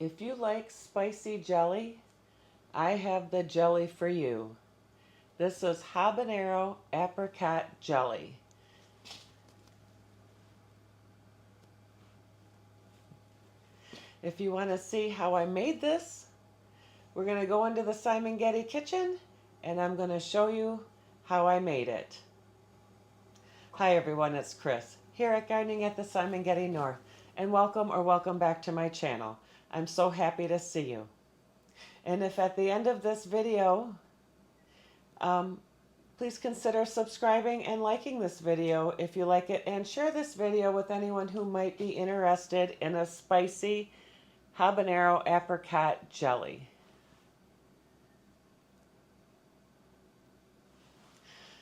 If you like spicy jelly, I have the jelly for you. This is Habanero Apricot Jelly. If you want to see how I made this, we're going to go into the Simon Getty kitchen and I'm going to show you how I made it. Hi everyone, it's Chris here at Gardening at the Simon Getty North, and welcome back to my channel. I'm so happy to see you. And if at the end of this video, please consider subscribing and liking this video if you like it, and share this video with anyone who might be interested in a spicy habanero apricot jelly.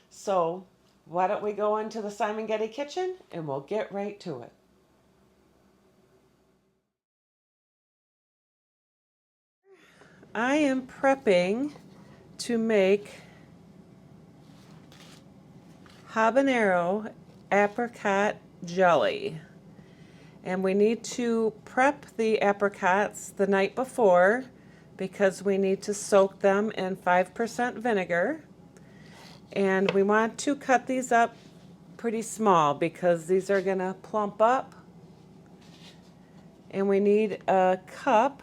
So why don't we go into the Simon Getty kitchen and we'll get right to it. I am prepping to make habanero apricot jelly. And we need to prep the apricots the night before because we need to soak them in 5% vinegar. And we want to cut these up pretty small because these are going to plump up. And we need a cup.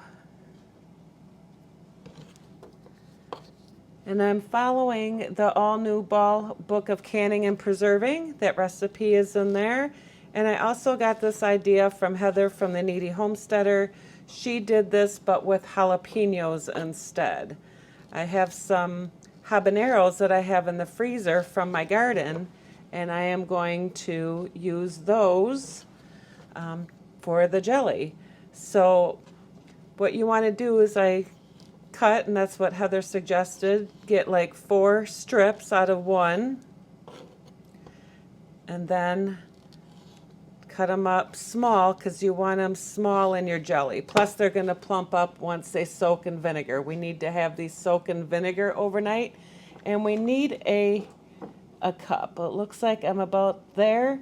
And I'm following the all-new Ball Book of Canning and Preserving. That recipe is in there. And I also got this idea from Heather from the Needy Homesteader. She did this but with jalapenos instead. I have some habaneros that I have in the freezer from my garden, and I am going to use those for the jelly. So what you want to do is I cut, and that's what Heather suggested, get like 4 strips out of one, and then cut them up small because you want them small in your jelly. Plus they're going to plump up once they soak in vinegar. We need to have these soak in vinegar overnight, and we need a cup. It looks like I'm about there.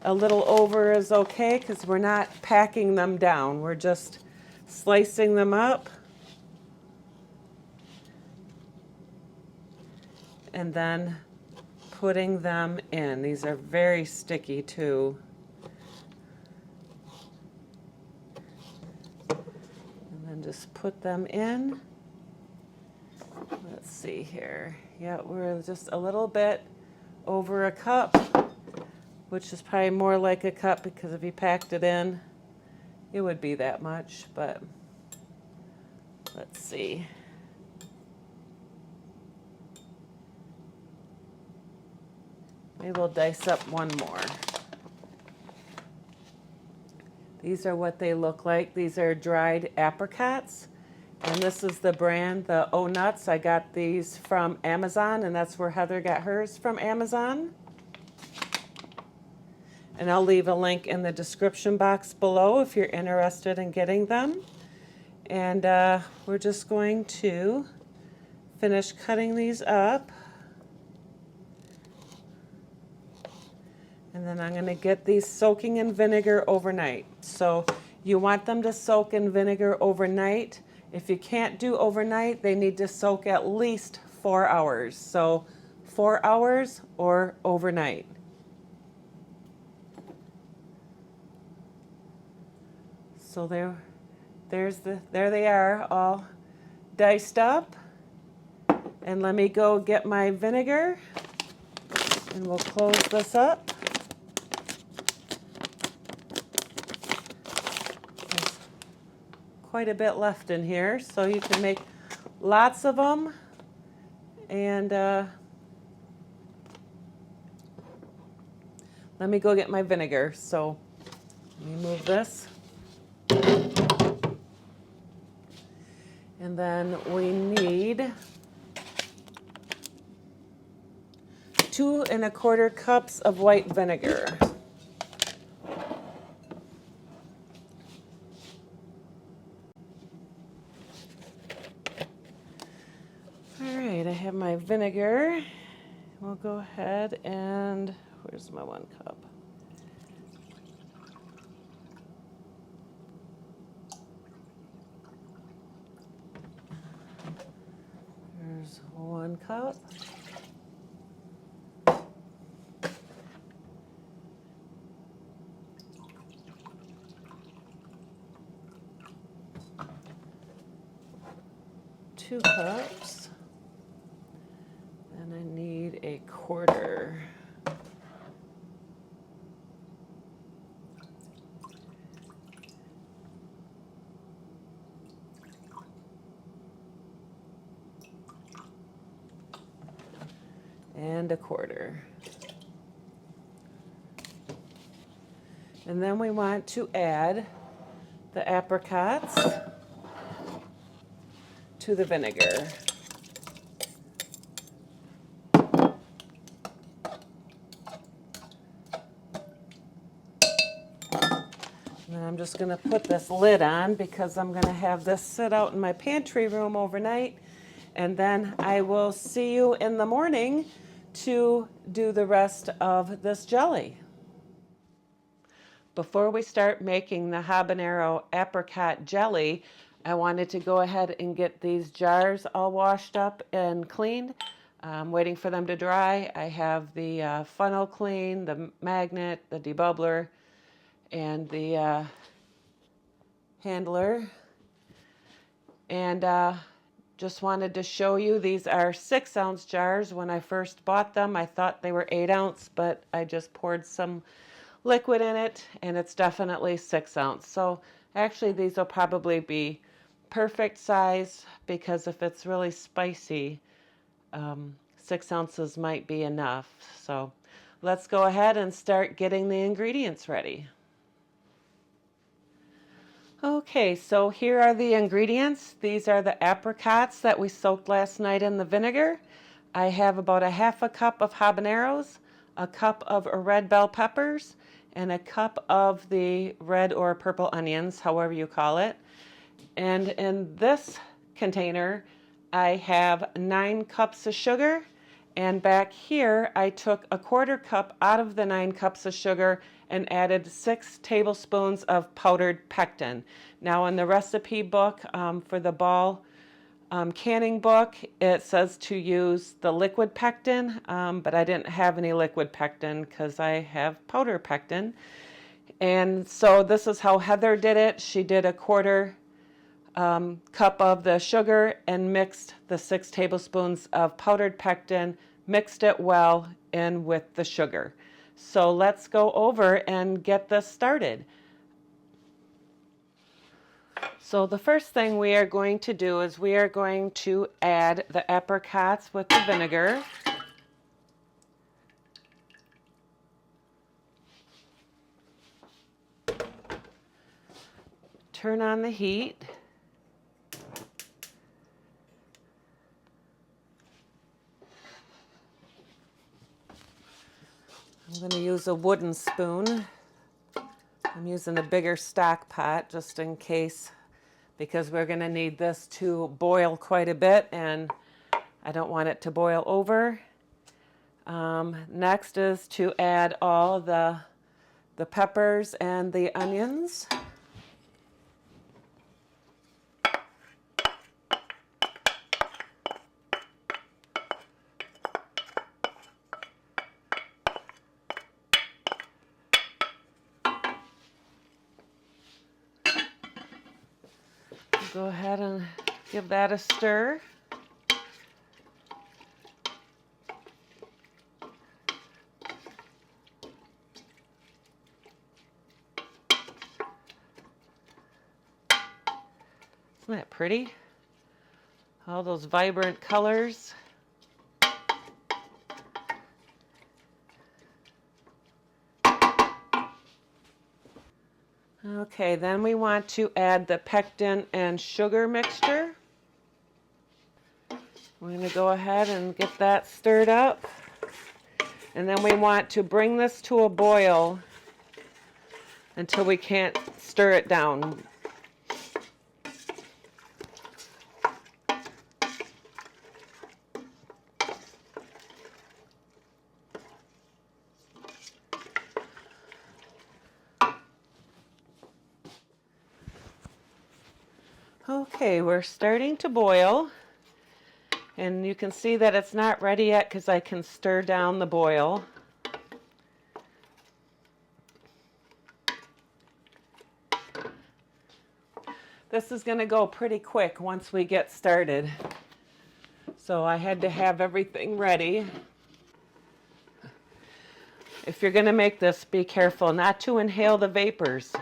A little over is okay because we're not packing them down. We're just slicing them up and then putting them in. These are very sticky too. And then just put them in. Let's see here. Yeah, we're just a little bit over a cup, which is probably more like a cup because if you packed it in, it would be that much, but let's see. Maybe we'll dice up one more. These are what they look like. These are dried apricots. And this is the brand, the O Nuts. I got these from Amazon, and that's where Heather got hers from Amazon. And I'll leave a link in the description box below if you're interested in getting them. And we're just going to finish cutting these up. And then I'm going to get these soaking in vinegar overnight. So you want them to soak in vinegar overnight. If you can't do overnight, they need to soak at least 4 hours. So 4 hours or overnight. So there they are, all diced up. And let me go get my vinegar, and we'll close this up. Quite a bit left in here, so you can make lots of them. And let me go get my vinegar. So let me move this. And then we need 2 1/4 cups of white vinegar. Alright, I have my vinegar. We'll go ahead and, where's my 1 cup? cup. Two cups. And I need a quarter. And a quarter. And then we want to add the apricots to the vinegar. And then I'm just going to put this lid on because I'm going to have this sit out in my pantry room overnight. And then I will see you in the morning to do the rest of this jelly. Before we start making the habanero apricot jelly, I wanted to go ahead and get these jars all washed up and cleaned. I'm waiting for them to dry. I have the funnel clean, the magnet, the debubbler, and the handler. And just wanted to show you, these are 6-ounce jars. When I first bought them, I thought they were 8-ounce, but I just poured some liquid in it, and it's definitely 6-ounce. So actually these will probably be perfect size, because if it's really spicy, 6 ounces might be enough. So let's go ahead and start getting the ingredients ready. Okay, so here are the ingredients. These are the apricots that we soaked last night in the vinegar. I have about 1/2 cup of habaneros, a cup of red bell peppers, and a cup of the red or purple onions, however you call it. And in this container, I have 9 cups of sugar. And back here, I took a 1/4 cup out of the 9 cups of sugar and added 6 tablespoons of powdered pectin. Now in the recipe book for the ball canning book, it says to use the liquid pectin, but I didn't have any liquid pectin because I have powder pectin. And so this is how Heather did it. She did a 1/4 cup of the sugar and mixed the 6 tablespoons of powdered pectin, mixed it well in with the sugar. So let's go over and get this started. So the first thing we are going to do is we are going to add the apricots with the vinegar. Turn on the heat. I'm going to use a wooden spoon. I'm using a bigger stock pot just in case, because we're going to need this to boil quite a bit and I don't want it to boil over. Next is to add all the peppers and the onions. Go ahead and give that a stir. Isn't that pretty? All those vibrant colors. Okay, then we want to add the pectin and sugar mixture. We're going to go ahead and get that stirred up. And then we want to bring this to a boil until we can't stir it down. Okay, we're starting to boil. And you can see that it's not ready yet because I can stir down the boil. This is going to go pretty quick once we get started. So I had to have everything ready. If you're going to make this, be careful not to inhale the vapors.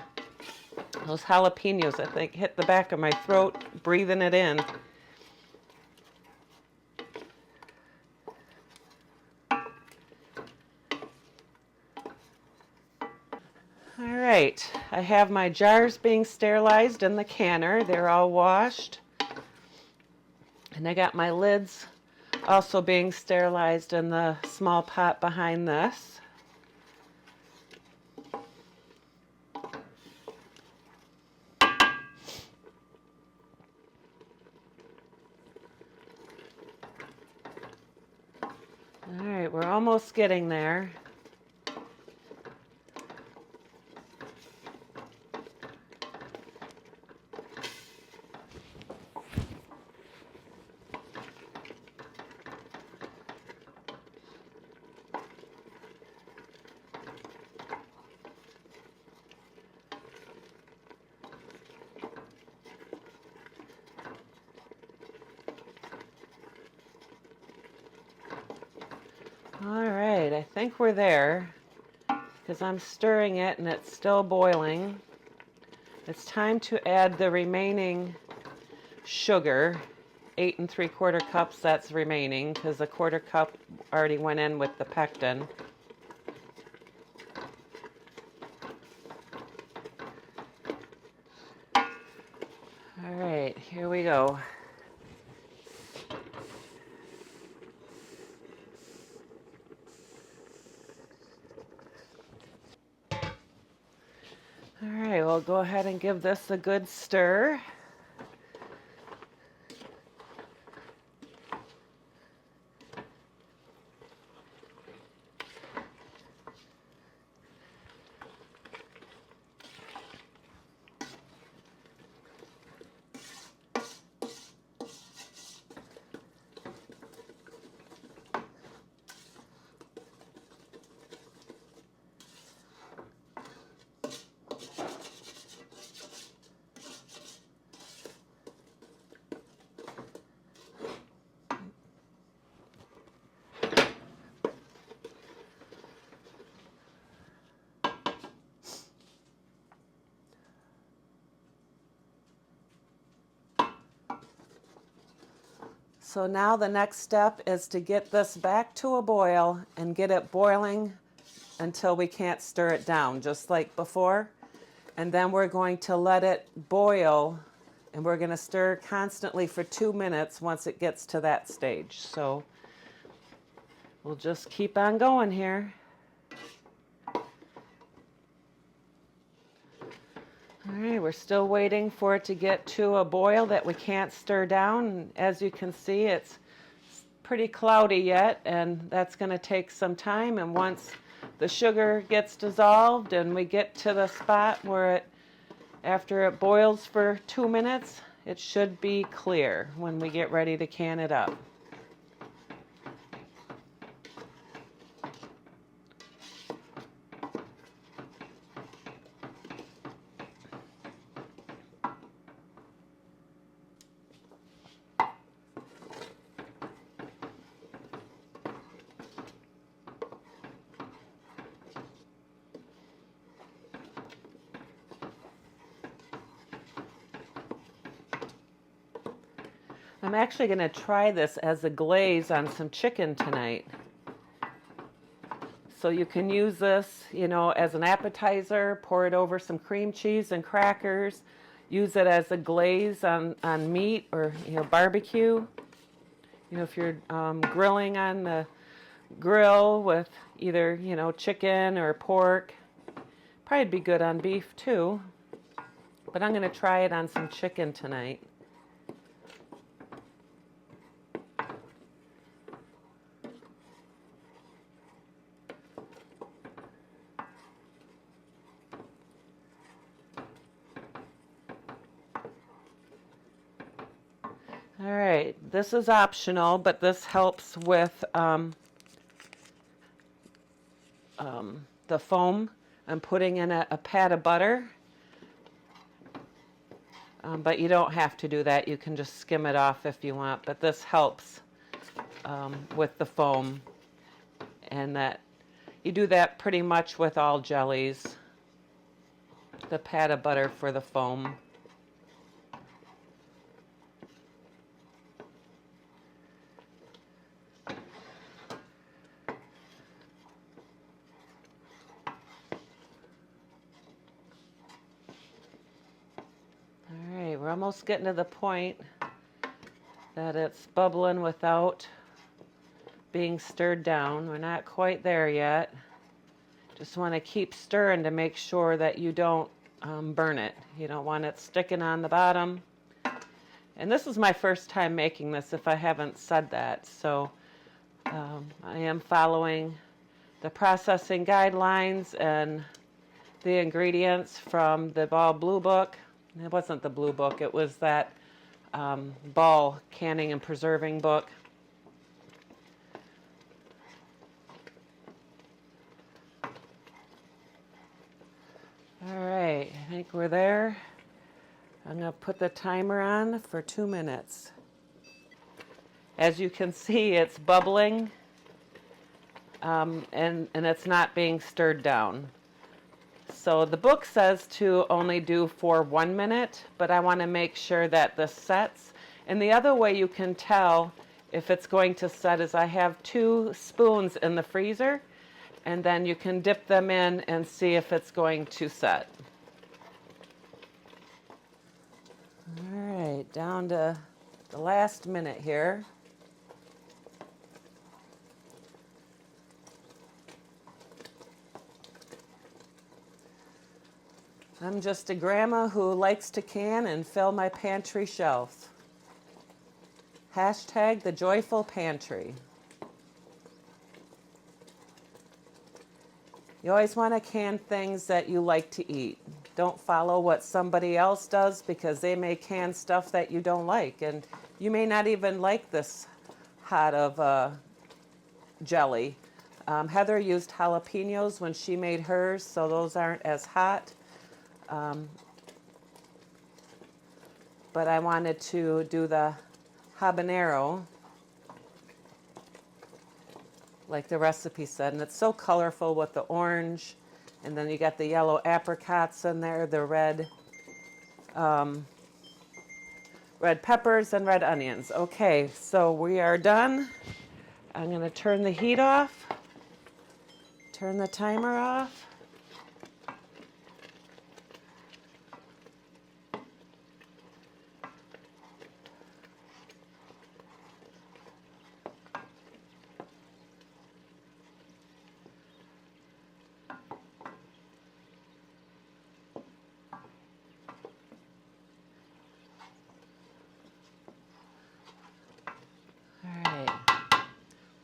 Those jalapenos, I think, hit the back of my throat breathing it in. All right, I have my jars being sterilized in the canner. They're all washed. And I got my lids also being sterilized in the small pot behind this. All right, we're almost getting there. All right, I think we're there because I'm stirring it and it's still boiling. It's time to add the remaining sugar, 8 3/4 cups that's remaining because a 1/4 cup already went in with the pectin. All right, here we go. All right, we'll go ahead and give this a good stir. So now the next step is to get this back to a boil and get it boiling until we can't stir it down, just like before. And then we're going to let it boil, and we're going to stir constantly for 2 minutes once it gets to that stage. So we'll just keep on going here. All right, we're still waiting for it to get to a boil that we can't stir down. As you can see, it's pretty cloudy yet, and that's going to take some time. And once the sugar gets dissolved and we get to the spot where after it boils for 2 minutes, it should be clear when we get ready to can it up. I'm actually going to try this as a glaze on some chicken tonight. So you can use this, as an appetizer, pour it over some cream cheese and crackers, use it as a glaze on meat or, barbecue. If you're grilling on the grill with either, chicken or pork. Probably be good on beef too. But I'm going to try it on some chicken tonight. All right, this is optional, but this helps with the foam. I'm putting in a pat of butter, but you don't have to do that. You can just skim it off if you want, but this helps with the foam, and that you do that pretty much with all jellies. The pat of butter for the foam. All right, we're almost getting to the point that it's bubbling without being stirred down. We're not quite there yet. Just want to keep stirring to make sure that you don't burn it. You don't want it sticking on the bottom. And this is my first time making this, if I haven't said that. So I am following the processing guidelines and the ingredients from the Ball Blue Book. It wasn't the Blue Book, it was that Ball Canning and Preserving book. All right, I think we're there. I'm going to put the timer on for 2 minutes. As you can see, it's bubbling and it's not being stirred down. So the book says to only do for 1 minute, but I want to make sure that this sets. And the other way you can tell if it's going to set is I have 2 spoons in the freezer, and then you can dip them in and see if it's going to set. All right, down to the last minute here. I'm just a grandma who likes to can and fill my pantry shelves. Hashtag the joyful pantry. You always want to can things that you like to eat. Don't follow what somebody else does, because they may can stuff that you don't like. And you may not even like this hot of jelly. Heather used jalapenos when she made hers, so those aren't as hot. But I wanted to do the habanero, like the recipe said, and it's so colorful with the orange, and then you got the yellow apricots in there, the red peppers and red onions. Okay, so we are done. I'm going to turn the heat off, turn the timer off.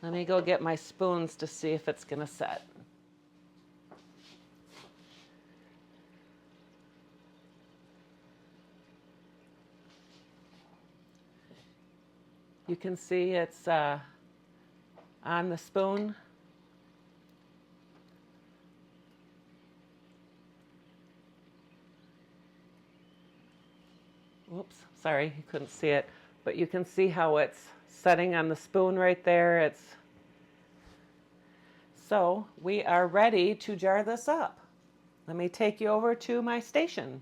Let me go get my spoons to see if it's going to set. You can see it's on the spoon. Whoops, sorry, you couldn't see it. But you can see how it's setting on the spoon right there. So we are ready to jar this up. Let me take you over to my station.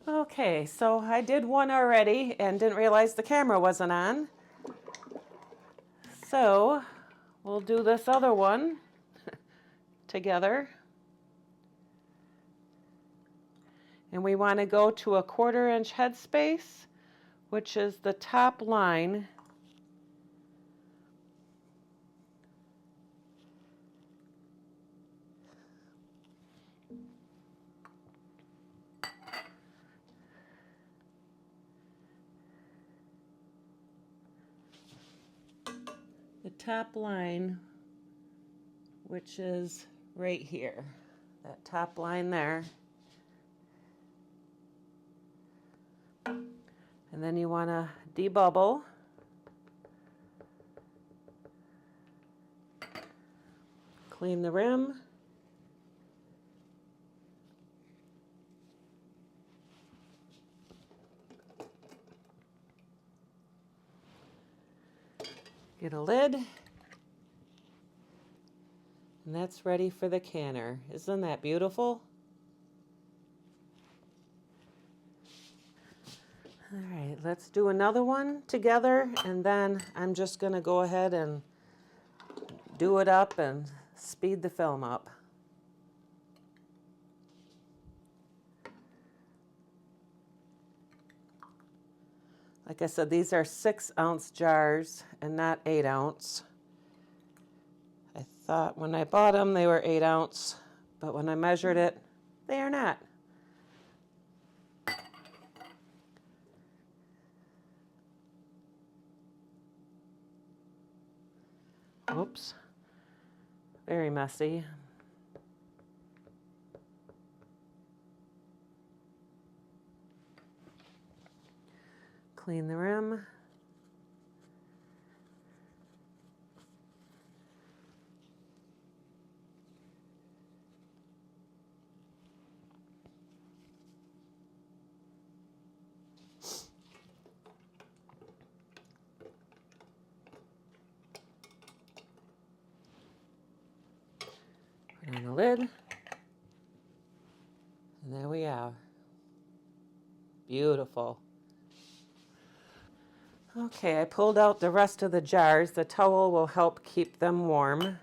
Okay, so I did one already and didn't realize the camera wasn't on. So we'll do this other one together. And we want to go to a 1/4 inch headspace, which is the top line. The top line, which is right here, that top line there. And then you want to debubble. Clean the rim. Get a lid. And that's ready for the canner. Isn't that beautiful? All right, let's do another one together, and then I'm just going to go ahead and do it up and speed the film up. Like I said, these are 6-ounce jars and not 8-ounce. I thought when I bought them they were 8-ounce, but when I measured it, they are not. Oops, very messy. Clean the rim. Put on the lid. And there we are. Beautiful. Okay, I pulled out the rest of the jars. The towel will help keep them warm.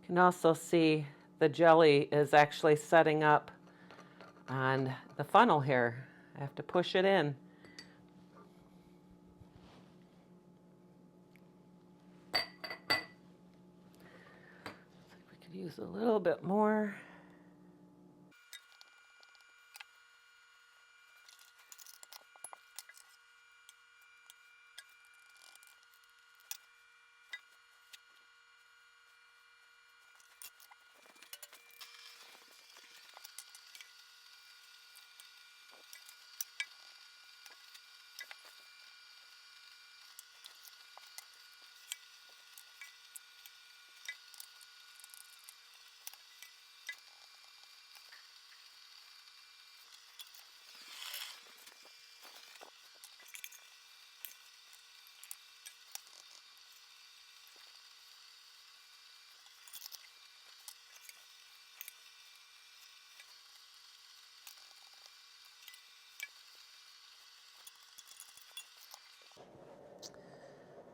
You can also see the jelly is actually setting up on the funnel here. I have to push it in. Looks like we could use a little bit more.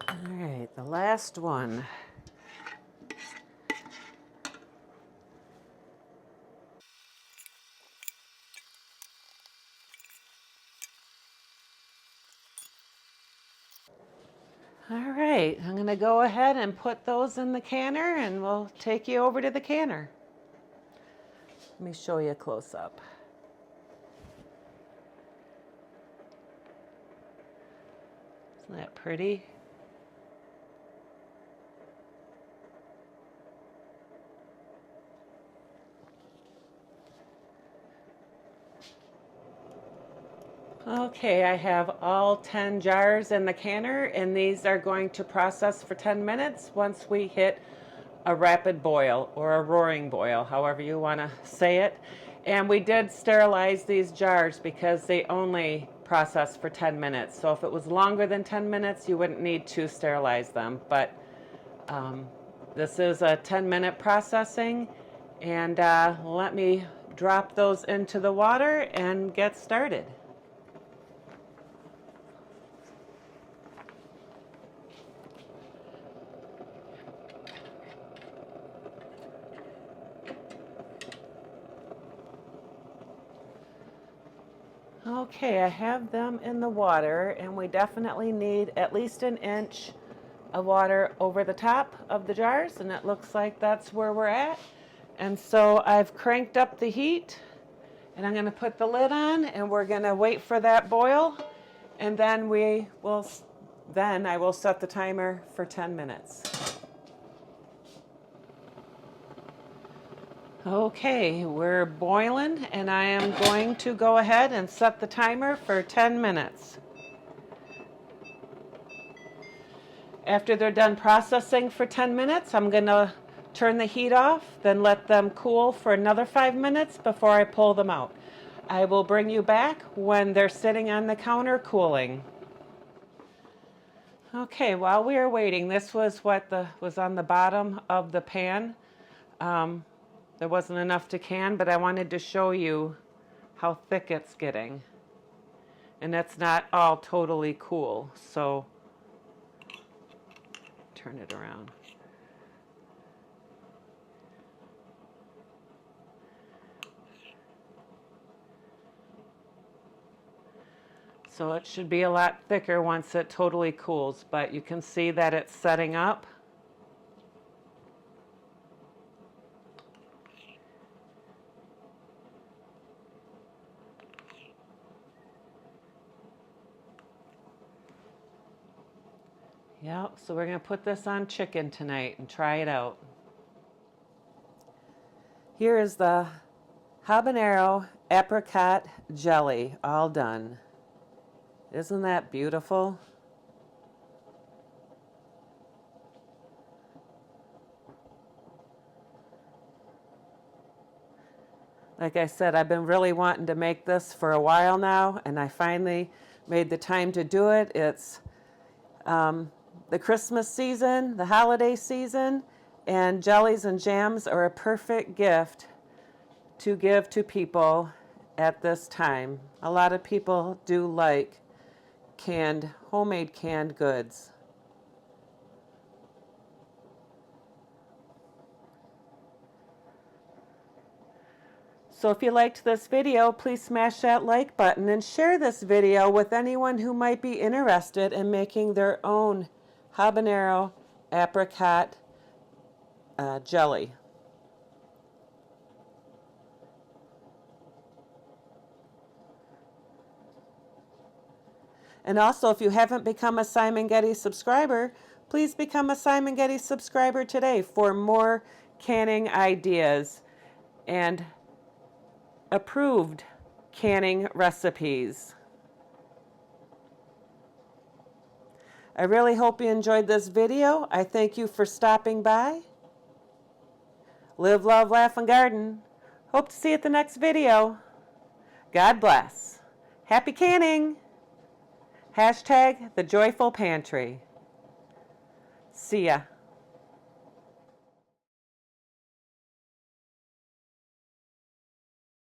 All right, the last one. All right, I'm going to go ahead and put those in the canner, and we'll take you over to the canner. Let me show you a close-up. Isn't that pretty? Okay, I have all 10 jars in the canner, and these are going to process for 10 minutes once we hit a rapid boil or a roaring boil, however you want to say it. And we did sterilize these jars because they only process for 10 minutes. So if it was longer than 10 minutes, you wouldn't need to sterilize them. But this is a 10-minute processing, and let me drop those into the water and get started. Okay, I have them in the water, and we definitely need at least an inch of water over the top of the jars, and it looks like that's where we're at. And so I've cranked up the heat, and I'm going to put the lid on, and we're going to wait for that boil, and then I will set the timer for 10 minutes. Okay, we're boiling, and I am going to go ahead and set the timer for 10 minutes. After they're done processing for 10 minutes, I'm going to turn the heat off, then let them cool for another 5 minutes before I pull them out. I will bring you back when they're sitting on the counter cooling. Okay, while we are waiting, this was what was on the bottom of the pan. There wasn't enough to can, but I wanted to show you how thick it's getting. And it's not all totally cool, so turn it around. So it should be a lot thicker once it totally cools, but you can see that it's setting up. Yeah, so we're going to put this on chicken tonight and try it out. Here is the Habanero Apricot jelly, all done. Isn't that beautiful? Like I said, I've been really wanting to make this for a while now, and I finally made the time to do it. It's the Christmas season, the holiday season, and jellies and jams are a perfect gift to give to people at this time. A lot of people do like homemade canned goods. So if you liked this video, please smash that like button and share this video with anyone who might be interested in making their own habanero apricot jelly. And also, if you haven't become a Simon Getty subscriber, please become a Simon Getty subscriber today for more canning ideas and approved canning recipes. I really hope you enjoyed this video. I thank you for stopping by. Live, love, laugh, and garden. Hope to see you at the next video. God bless. Happy canning. #TheJoyfulPantry. See ya.